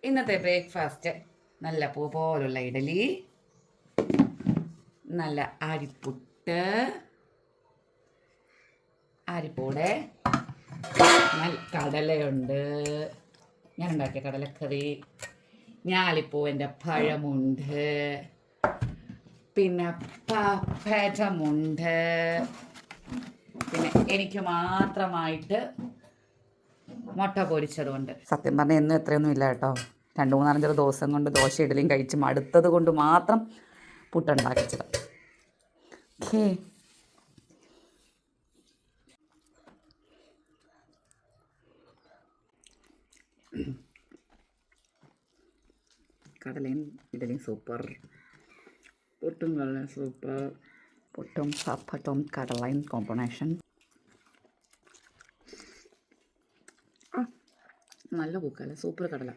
ഇന്നത്തെ ബ്രേക്ക്ഫാസ്റ്റ് നല്ല പൂ പോലുള്ള ഇഡലി, നല്ല അരിപ്പുട്ട്, അരിപ്പൂടെ നല്ല കടലയുണ്ട്, ഞാൻ ഉണ്ടാക്കിയ കടലക്കറി, ഞാലിപ്പൂവിൻ്റെ പഴമുണ്ട്, പിന്നെ പപ്പടമുണ്ട്, പിന്നെ എനിക്ക് മാത്രമായിട്ട് മുട്ട പൊരിച്ചതുകൊണ്ട്. സത്യം പറഞ്ഞാൽ എന്നും എത്രയൊന്നും ഇല്ല കേട്ടോ. 2-3-5 ദിവസം കൊണ്ട് ദോശ ഇഡലിയും കഴിച്ച് മടുത്തത് കൊണ്ട് മാത്രം പുട്ടുണ്ടാക്കിച്ചത്. ഓക്കേ, കടലയും ഇഡലിയും സൂപ്പർ, പുട്ടും കടലയും സൂപ്പർ, പുട്ടും പപ്പടവും കടലയും കോമ്പിനേഷൻ നല്ല കുക്കല്ല, സൂപ്പർ കടല.